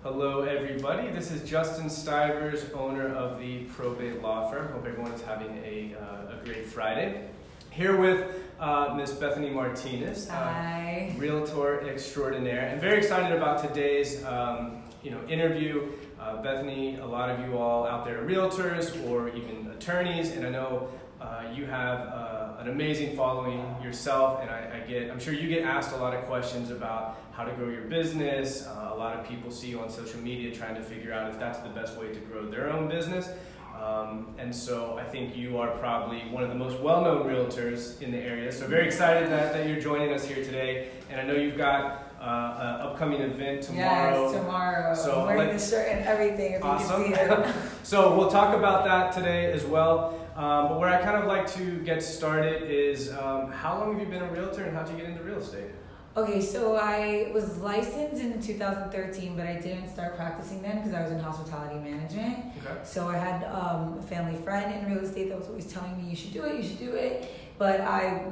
Hello everybody, this is Justin Stivers, owner of the Probate Law Firm. Hope everyone is having a great Friday. Here with Miss Bethany Martinez, Realtor extraordinaire, and very excited about today's interview. Bethany, a lot of you all out there are realtors or even attorneys, and I know you have an amazing following yourself, and I'm sure you get asked a lot of questions about how to grow your business. A lot of people see you on social media trying to figure out if that's the best way to grow their own business. And so I think you are probably one of the most well-known realtors in the area. So very excited that you're joining us here today. And I know you've got an upcoming event tomorrow. Yes, tomorrow. So I'm wearing the shirt and everything, if awesome. You can see it. So we'll talk about that today as well. But where I kind of like to get started is how long have you been a realtor and how'd you get into real estate? Okay, so I was licensed in 2013, but I didn't start practicing then because I was in hospitality management. Okay. So I had a family friend in real estate that was always telling me, you should do it. But I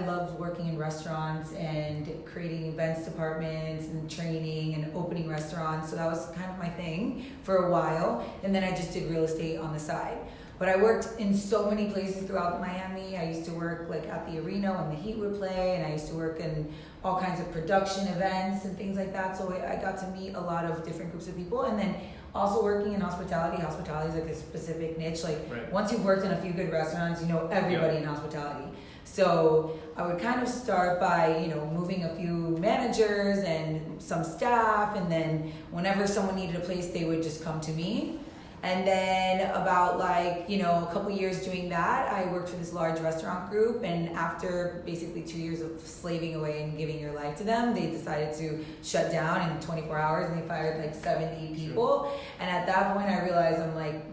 loved working in restaurants and creating events departments and training and opening restaurants. So that was kind of my thing for a while. And then I just did real estate on the side. But I worked in so many places throughout Miami. I used to work like at the arena when the Heat would play, and I used to work in all kinds of production events and things like that. So I got to meet a lot of different groups of people. And then also working in hospitality. Hospitality is like a specific niche. Like Once you've worked in a few good restaurants, you know everybody in hospitality. So I would kind of start by, moving a few managers and some staff. And then whenever someone needed a place, they would just come to me. And then about a couple years doing that, I worked for this large restaurant group, and after basically 2 years of slaving away and giving your life to them, they decided to shut down in 24 hours, and they fired like 70 people. Sure. And at that point I realized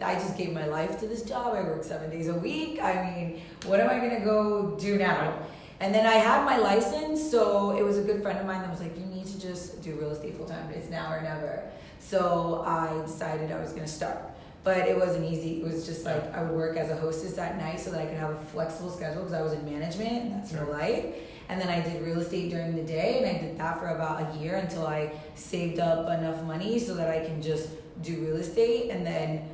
I just gave my life to this job. I work 7 days a week. I mean, what am I gonna go do now? And then I had my license, so it was a good friend of mine that was like, you need to just do real estate full time. It's now or never. So I decided I was gonna start. But it wasn't easy. It was just like I would work as a hostess at night so that I could have a flexible schedule because I was in management and that's no life. And then I did real estate during the day, and I did that for about a year until I saved up enough money so that I can just do real estate. And then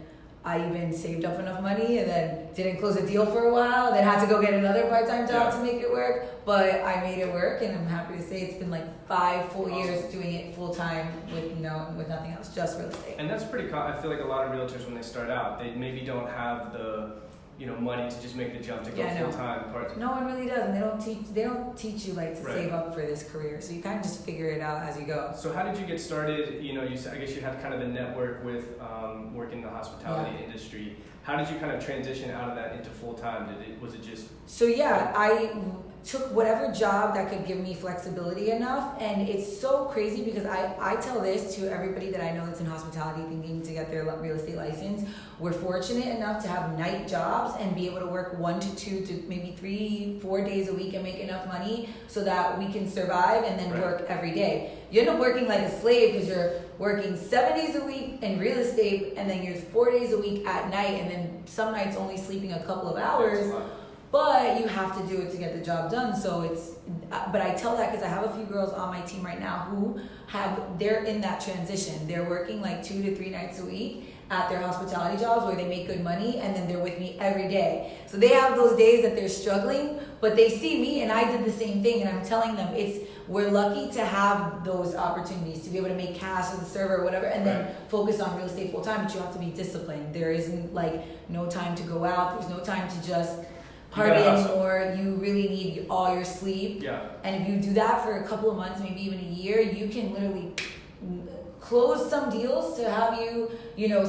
I even saved up enough money and then didn't close a deal for a while, then had to go get another part-time job to make it work. But I made it work, and I'm happy to say it's been like 5 full years doing it full-time with nothing else, just real estate. And that's pretty cool. I feel like a lot of realtors, when they start out, they maybe don't have the money to just make the jump to go full-time, part-time. No one really does, and they don't teach you to save up for this career. So you kind of just figure it out as you go. So how did you get started? I guess you had kind of a network with working in the hospitality industry. How did you kind of transition out of that into full-time? Was it just? So I took whatever job that could give me flexibility enough, and it's so crazy because I tell this to everybody that I know that's in hospitality thinking to get their real estate license. We're fortunate enough to have night jobs and be able to work 1 to 2 to maybe 3-4 days a week and make enough money so that we can survive and then work every day. You end up working like a slave because you're working 7 days a week in real estate, and then you're 4 days a week at night, and then some nights only sleeping a couple of hours. But you have to do it to get the job done. So but I tell that because I have a few girls on my team right now who they're in that transition. They're working like 2 to 3 nights a week at their hospitality jobs where they make good money, and then they're with me every day. So they have those days that they're struggling, but they see me, and I did the same thing, and I'm telling them we're lucky to have those opportunities to be able to make cash as a server or whatever, and then focus on real estate full time, but you have to be disciplined. There isn't no time to go out. There's no time to just party anymore. You really need all your sleep. Yeah. And if you do that for a couple of months, maybe even a year, you can literally close some deals to have you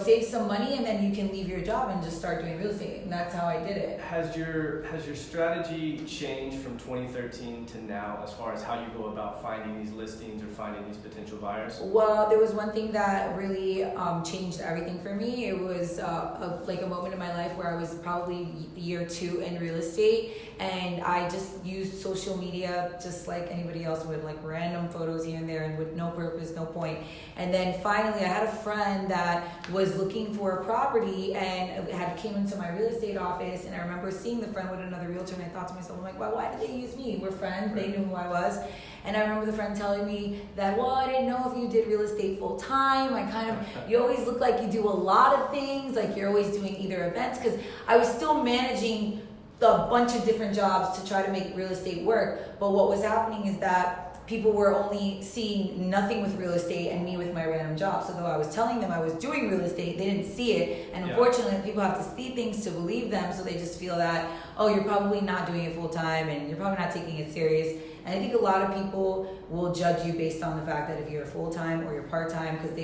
save some money, and then you can leave your job and just start doing real estate. And that's how I did it. Has your strategy changed from 2013 to now as far as how you go about finding these listings or finding these potential buyers? Well, there was one thing that really changed everything for me. It was a moment in my life where I was probably year 2 in real estate, and I just used social media just like anybody else would, like random photos here and there and with no purpose, no point. And And then finally, I had a friend that was looking for a property and came into my real estate office. And I remember seeing the friend with another realtor, and I thought to myself, I'm like, well, why did they use me? We're friends. They knew who I was. And I remember the friend telling me that, well, I didn't know if you did real estate full time. You always look like you do a lot of things, like you're always doing either events, because I was still managing a bunch of different jobs to try to make real estate work. But what was happening is that people were only seeing nothing with real estate and me with my random job. So though I was telling them I was doing real estate, they didn't see it. And unfortunately, people have to see things to believe them. So they just feel that, oh, you're probably not doing it full time and you're probably not taking it serious. And I think a lot of people will judge you based on the fact that if you're full time or you're part time, because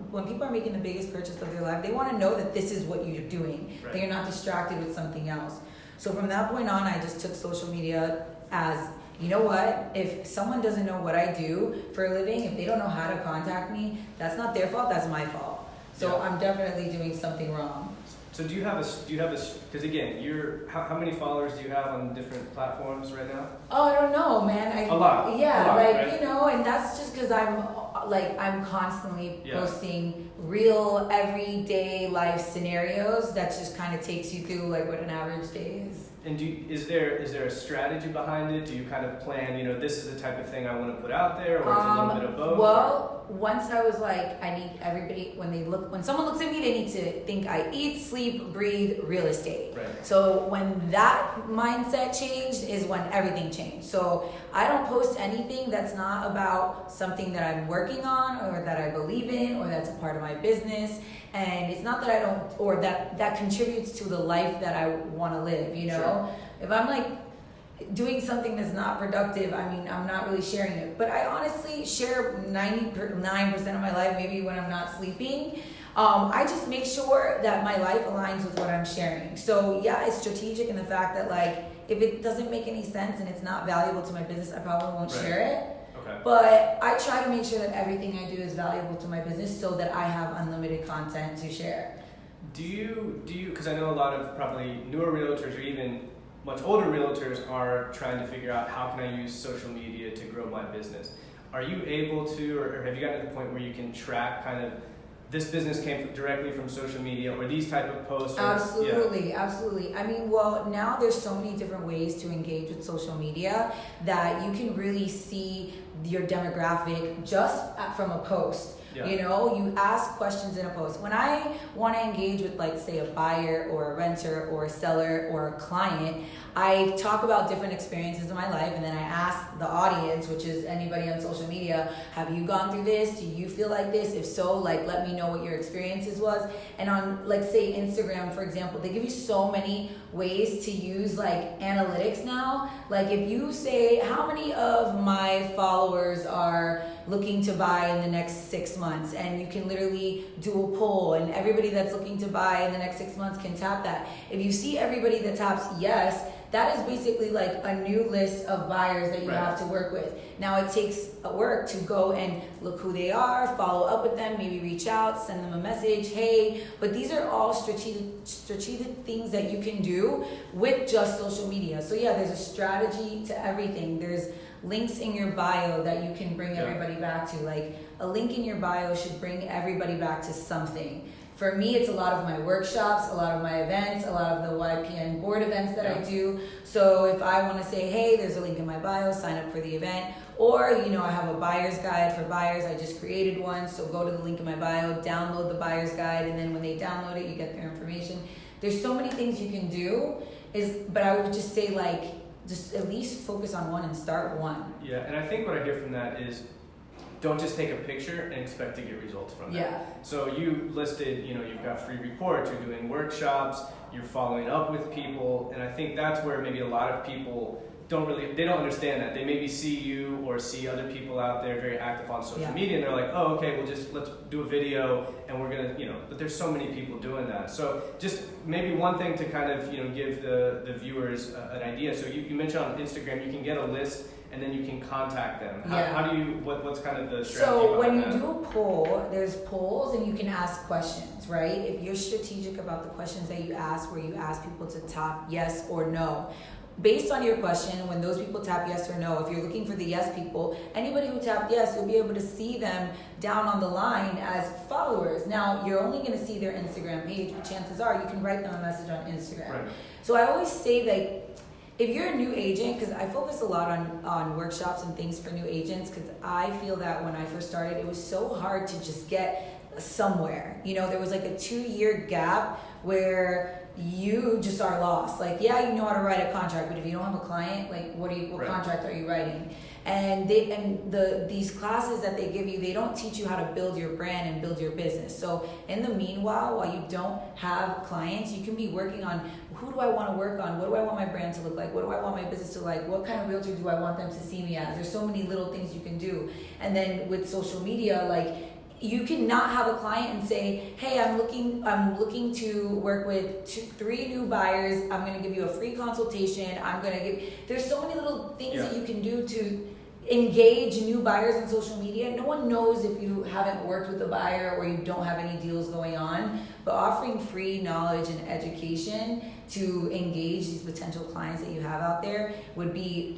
when people are making the biggest purchase of their life, they want to know that this is what you're doing, that you're not distracted with something else. So from that point on, I just took social media as, you know what, if someone doesn't know what I do for a living, if they don't know how to contact me, that's not their fault, that's my fault. So I'm definitely doing something wrong. So do you have because again, how many followers do you have on different platforms right now? Oh, I don't know, man. A lot. Yeah, a lot, like, right? you know, and that's just because I'm constantly posting real everyday life scenarios that just kind of takes you through like what an average day is. And is there a strategy behind it? Do you kind of plan, this is the type of thing I want to put out there, or it's a little bit of both? Well, once I was like, I need everybody, when someone looks at me, they need to think I eat, sleep, breathe real estate. Right. So when that mindset changed is when everything changed. So I don't post anything that's not about something that I'm working on or that I believe in or that's a part of my business. And it's not that I don't, or that contributes to the life that I want to live, Sure. If I'm like doing something that's not productive, I'm not really sharing it. But I honestly share 99% of my life, maybe when I'm not sleeping. I just make sure that my life aligns with what I'm sharing. So yeah, it's strategic in the fact that like, if it doesn't make any sense and it's not valuable to my business, I probably won't share it. Okay. But I try to make sure that everything I do is valuable to my business so that I have unlimited content to share. Do you, because I know a lot of probably newer realtors or even much older realtors are trying to figure out how can I use social media to grow my business. Are you able to, or have you gotten to the point where you can track kind of this business came directly from social media or these type of posts? Absolutely. Well, now there's so many different ways to engage with social media that you can really see your demographic just from a post. You ask questions in a post. When I want to engage with, like, say, a buyer or a renter or a seller or a client, I talk about different experiences in my life, and then I ask the audience, which is anybody on social media, have you gone through this? Do you feel like this? If so, like, let me know what your experiences was. And on, like, say, Instagram, for example, they give you so many ways to use, like, analytics now. Like, if you say, how many of my followers are looking to buy in the next 6 months, and you can literally do a poll, and everybody that's looking to buy in the next 6 months can tap that. If you see everybody that taps yes, that is basically like a new list of buyers that you have to work with. Now it takes work to go and look who they are, follow up with them, maybe reach out, send them a message, hey, but these are all strategic things that you can do with just social media. So yeah, there's a strategy to everything. There's links in your bio that you can bring everybody back to. Like, a link in your bio should bring everybody back to something. For me, it's a lot of my workshops, a lot of my events, a lot of the YPN board events that I do. So if I want to say, hey, there's a link in my bio, sign up for the event. Or, I have a buyer's guide for buyers. I just created one. So go to the link in my bio, download the buyer's guide, and then when they download it, you get their information. There's so many things you can do, but I would just say, like, just at least focus on one and start one. Yeah, and I think what I hear from that is, don't just take a picture and expect to get results from that. Yeah. So you listed, you've got free reports, you're doing workshops, you're following up with people, and I think that's where maybe a lot of people don't understand that. They maybe see you or see other people out there very active on social media, and they're like, oh, okay, well, let's do a video, and we're gonna, but there's so many people doing that. So just maybe one thing to kind of, give the viewers an idea. So you mentioned on Instagram, you can get a list, and then you can contact them. How do you, what's kind of the strategy So when you that? do a poll, there's polls and you can ask questions, right? If you're strategic about the questions that you ask, where you ask people to tap yes or no. based on your question, when those people tap yes or no, if you're looking for the yes people, anybody who tapped yes, you'll be able to see them down on the line as followers. Now, you're only going to see their Instagram page, but chances are you can write them a message on Instagram. Right. So I always say that if you're a new agent, because I focus a lot on workshops and things for new agents, because I feel that when I first started, it was so hard to just get somewhere. There was like a 2-year gap where you just are lost. Like, yeah, you know how to write a contract, but if you don't have a client, like, what right. contract are you writing? And these classes that they give you, they don't teach you how to build your brand and build your business. So in the meanwhile, while you don't have clients, you can be working on, who do I want to work on? What do I want my brand to look like? What do I want my business to look like? What kind of realtor do I want them to see me as? There's so many little things you can do. And then with social media, like, you cannot have a client and say, hey, I'm looking to work with 3 new buyers. I'm going to give you a free consultation. There's so many little things that you can do to engage new buyers on social media. No one knows if you haven't worked with a buyer or you don't have any deals going on, but offering free knowledge and education to engage these potential clients that you have out there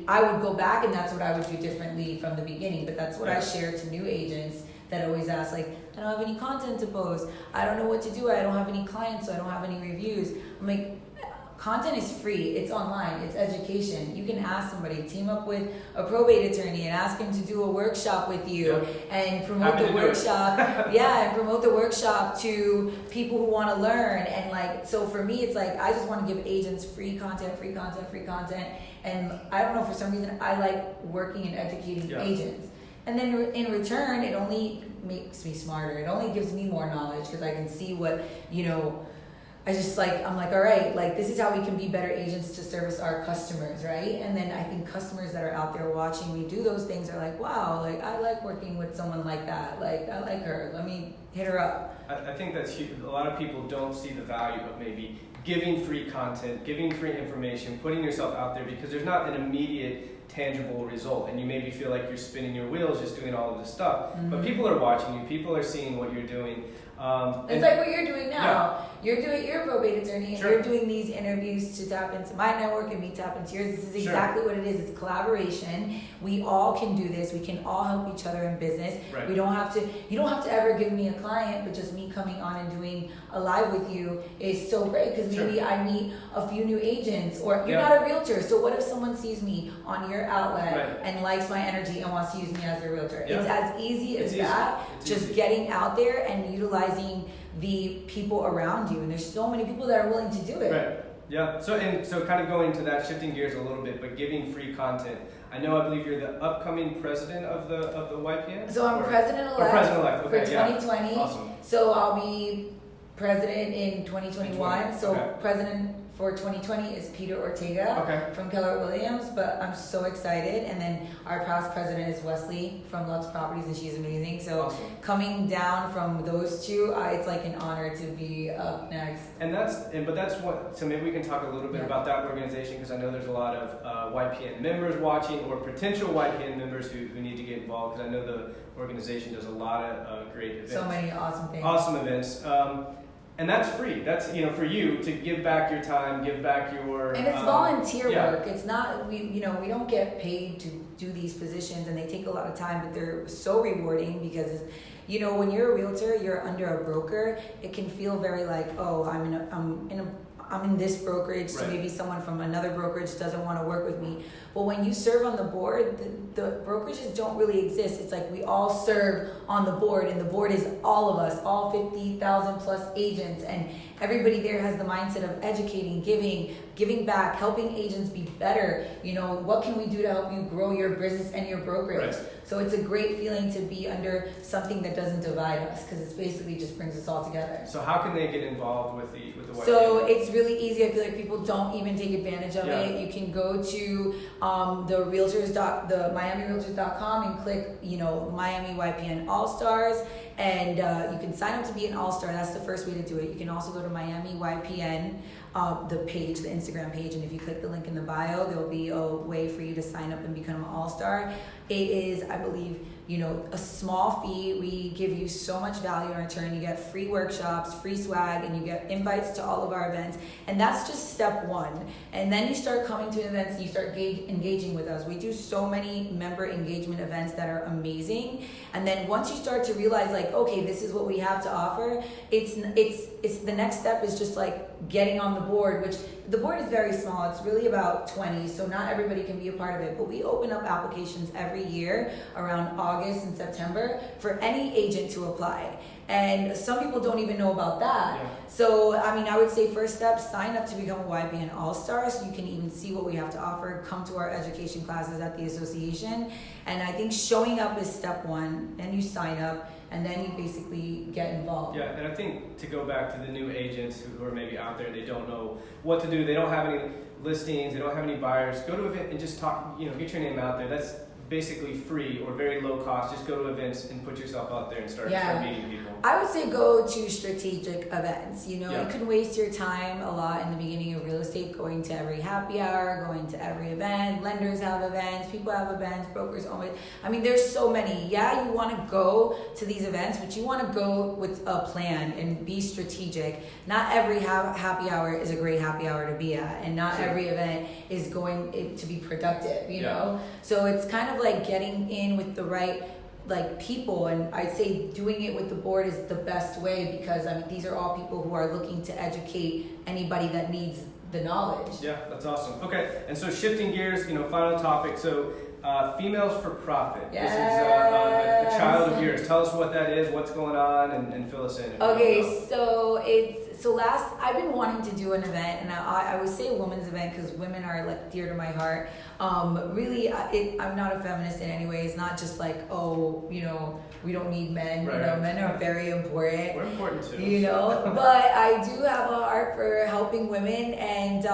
I would go back, and that's what I would do differently from the beginning. But that's what I share to new agents that always ask, like, I don't have any content to post. I don't know what to do. I don't have any clients, so I don't have any reviews. I'm like, content is free. It's online. It's education. You can ask somebody, team up with a probate attorney and ask him to do a workshop with you and promote the workshop. And promote the workshop to people who want to learn. And like, so for me, it's like, I just want to give agents free content. And I don't know, for some reason, I like working and educating agents. And then in return, it only makes me smarter. It only gives me more knowledge because I can see what, I'm like, all right, like, this is how we can be better agents to service our customers, right? And then I think customers that are out there watching me do those things are like, wow, like, I like working with someone like that. Like, I like her. Let me hit her up. I think that's huge. A lot of people don't see the value of maybe giving free content, giving free information, putting yourself out there, because there's not an immediate tangible result, and you maybe feel like you're spinning your wheels just doing all of this stuff. But people are watching you, people are seeing what you're doing. It's like what you're doing now. You're a probate attorney, and you're doing these interviews to tap into my network and me tap into yours. This is exactly what it is. It's collaboration. We all can do this. We can all help each other in business. Right. You don't have to ever give me a client, but just me coming on and doing a live with you is so great, because maybe I meet a few new agents, or you're not a realtor. So what if someone sees me on your outlet and likes my energy and wants to use me as their realtor? It's as easy as that. Just getting out there and utilizing the people around you, and there's so many people that are willing to do it. Right. Yeah. So kind of going to that, shifting gears a little bit, but giving free content. I believe you're the upcoming president of the YPN. So I'm president-elect for 2020. Awesome. So I'll be president in 2021. So president for 2020 is Peter Ortega from Keller Williams, but I'm so excited. And then our past president is Wesley from Lux Properties, and she's amazing. So coming down from those two, it's like an honor to be up next. So maybe we can talk a little bit about that organization, because I know there's a lot of YPN members watching, or potential YPN members who need to get involved, because I know the organization does a lot of great events. So many awesome things. Awesome events. And that's free. That's, for you to give back your time, give back your... And it's volunteer work. It's not, we don't get paid to do these positions, and they take a lot of time, but they're so rewarding, because, when you're a realtor, you're under a broker. It can feel very like, oh, I'm in this brokerage, so maybe someone from another brokerage doesn't want to work with me. But when you serve on the board, the brokerages don't really exist. It's like we all serve on the board, and the board is all of us, all 50,000 plus agents, and everybody there has the mindset of educating, giving back, helping agents be better. What can we do to help you grow your business and your brokerage? Right. So it's a great feeling to be under something that doesn't divide us, because it basically just brings us all together. So how can they get involved with the YPN? So it's really easy. I feel like people don't even take advantage of it. You can go to the MiamiRealtors.com and click, Miami YPN All Stars, and you can sign up to be an All Star. That's the first way to do it. You can also go to Miami YPN, the page, the Instagram page, and if you click the link in the bio, there'll be a way for you to sign up and become an All Star. It is, I believe, a small fee. We give you so much value in return. You get free workshops, free swag, and you get invites to all of our events. And that's just step one. And then you start coming to events and you start engaging with us. We do so many member engagement events that are amazing. And then once you start to realize like, okay, this is what we have to offer, it's the next step is just like getting on the board, which the board is very small. It's really about 20, so not everybody can be a part of it. But we open up applications every year around August and September for any agent to apply. And some people don't even know about that. Yeah. So, I would say first step, sign up to become a YBN All-Star so you can even see what we have to offer. Come to our education classes at the association. And I think showing up is step one. Then you sign up, and then you basically get involved. Yeah, and I think to go back to the new agents who are maybe out there, they don't know what to do. They don't have any listings. They don't have any buyers. Go to an event and just talk, get your name out there. That's basically free or very low cost. Just go to events and put yourself out there and start meeting people. I would say go to strategic events. You Yeah. can waste your time a lot in the beginning of real estate going to every happy hour, going to every event. Lenders have events, people have events, brokers own it. There's so many. Yeah, you want to go to these events, but you want to go with a plan and be strategic. Not every happy hour is a great happy hour to be at, and not every event is going to be productive, you know? So it's kind of like getting in with the right people, and I'd say doing it with the board is the best way because these are all people who are looking to educate anybody that needs the knowledge. Yeah, that's awesome. Okay, and so shifting gears, final topic. So Females for Profit. Yes. This is a child of yours. Tell us what that is, what's going on, and fill us in. Okay, so I've been wanting to do an event, and I would say a women's event because women are like dear to my heart. Really, I'm not a feminist in any way. It's not just like, we don't need men. Right. Men are very important. We're important too. But I do have a heart for helping women. And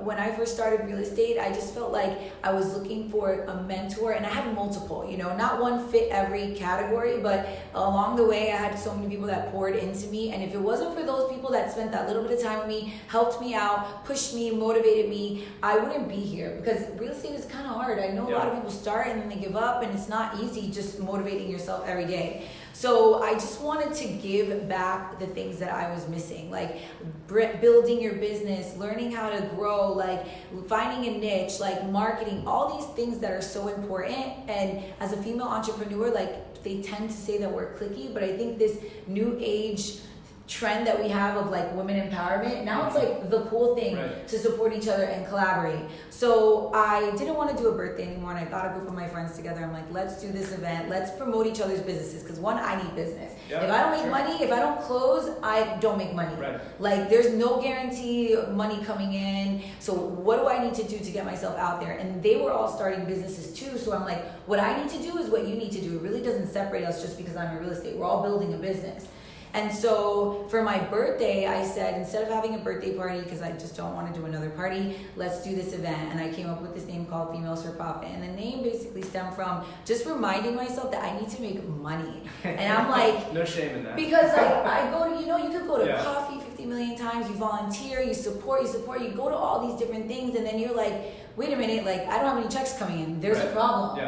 when I first started real estate, I just felt like I was looking for a mentor, and I had multiple. Not one fit every category, but along the way, I had so many people that poured into me. And if it wasn't for those people that spent that little bit of time with me, helped me out, pushed me, motivated me, I wouldn't be here because real estate is kind of hard. I know a lot of people start and then they give up, and it's not easy just motivating yourself every day. So I just wanted to give back the things that I was missing, like building your business, learning how to grow, like finding a niche, like marketing, all these things that are so important. And as a female entrepreneur, like they tend to say that we're cliquey, but I think this new age trend that we have of like women empowerment, now it's like the cool thing to support each other and collaborate. So I didn't want to do a birthday anymore, and I got a group of my friends together. I'm like, let's do this event, let's promote each other's businesses, because one, I need business. If I don't make money, if I don't close, I don't make money. Like there's no guarantee of money coming in, so what do I need to do to get myself out there? And they were all starting businesses too, so I'm like, what I need to do is what you need to do. It really doesn't separate us just because I'm in real estate. We're all building a business. And so for my birthday, I said, instead of having a birthday party, because I just don't want to do another party, let's do this event. And I came up with this name called Females for Profit. And the name basically stemmed from just reminding myself that I need to make money. And I'm like... No shame in that. Because I go to, you could go to coffee 50 million times, you volunteer, you support, you go to all these different things, and then you're like, wait a minute, like I don't have any checks coming in. There's a problem.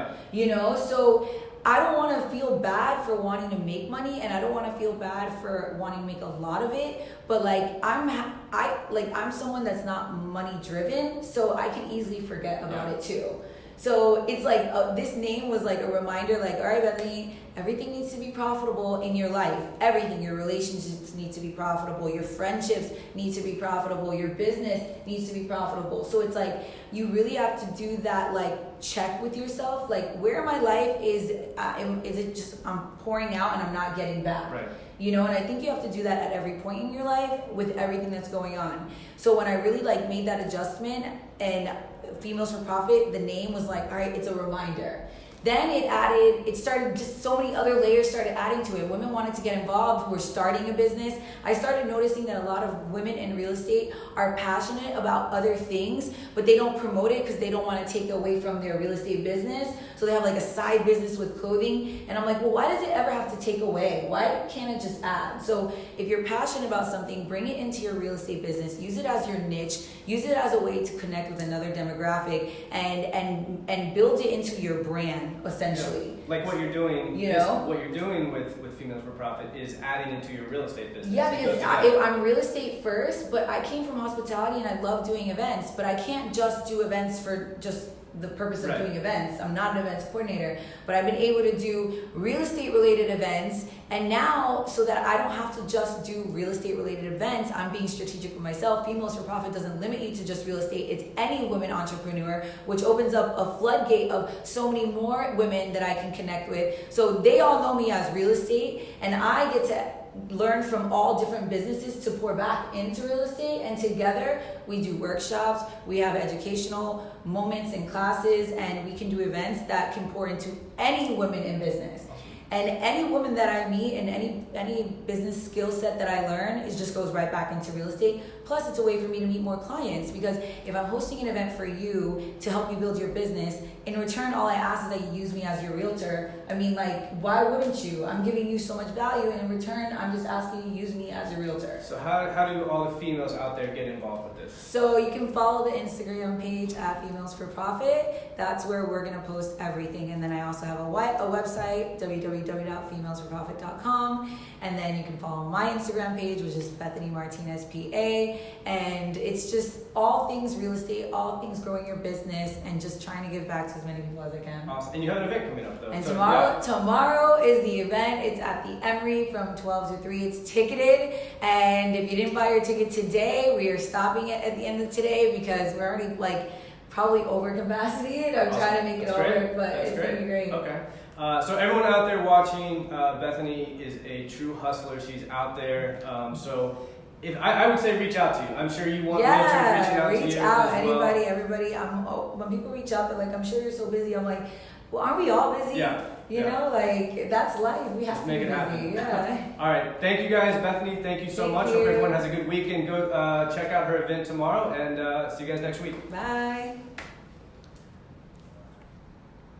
So... I don't want to feel bad for wanting to make money, and I don't want to feel bad for wanting to make a lot of it. But I'm someone that's not money driven, so I can easily forget about it too. So it's like this name was like a reminder, like, all right, Bethany, everything needs to be profitable in your life. Everything, your relationships need to be profitable. Your friendships need to be profitable. Your business needs to be profitable. So it's like you really have to do that, like check with yourself, like where my life is it just I'm pouring out and I'm not getting back. And I think you have to do that at every point in your life with everything that's going on. So when I really made that adjustment, and Females for Profit, the name was like, all right, it's a reminder. Then it started, just so many other layers started adding to it. Women wanted to get involved, were starting a business. I started noticing that a lot of women in real estate are passionate about other things, but they don't promote it because they don't want to take away from their real estate business. So they have like a side business with clothing. And I'm like, well, why does it ever have to take away? Why can't it just add? So if you're passionate about something, bring it into your real estate business. Use it as your niche. Use it as a way to connect with another demographic and build it into your brand. adding essentially. Like what you're doing, You know? what you're doing with Females for Profit is adding into your real estate business. Yeah, because I'm real estate first, but I came from hospitality and I love doing events, but I can't just do events for just the purpose of doing events. I'm not an events coordinator, but I've been able to do real estate related events, and now so that I don't have to just do real estate related events, I'm being strategic with myself. Females for Profit doesn't limit you to just real estate. It's any women entrepreneur, which opens up a floodgate of so many more women that I can connect with. So they all know me as real estate, and I get to learn from all different businesses to pour back into real estate, and together we do workshops, we have educational moments and classes, and we can do events that can pour into any women in business. And any woman that I meet and any business skill set that I learn, it just goes right back into real estate. Plus, it's a way for me to meet more clients, because if I'm hosting an event for you to help you build your business, in return, all I ask is that you use me as your realtor. I mean, like, why wouldn't you? I'm giving you so much value, and in return, I'm just asking you to use me as a realtor. So how do all the females out there get involved with this? So you can follow the Instagram page at Females for Profit. That's where we're going to post everything. And then I also have a website, www.femalesforprofit.com. And then you can follow my Instagram page, which is Bethany Martinez, PA. And it's just all things real estate, all things growing your business, and just trying to give back to as many people as I can. Awesome. And you have an event coming up, though. And tomorrow is the event. It's at the Emery from 12 to 3. It's ticketed. And if you didn't buy your ticket today, we are stopping it at the end of today, because we're already probably over capacity. I'm trying to make it over, but it's going to be great. Okay. So everyone out there watching, Bethany is a true hustler. She's out there. So if I would say reach out to you. I'm sure you want realtors reaching out to you. Reach out. Anybody, Everybody. When people reach out, they're like, I'm sure you're so busy. I'm like, well, aren't we all busy? Yeah. You know, that's life. We have to make be it happen. busy. Yeah. All right. Thank you guys, Bethany. Thank you so much. Hope everyone has a good weekend. Go check out her event tomorrow, and see you guys next week. Bye.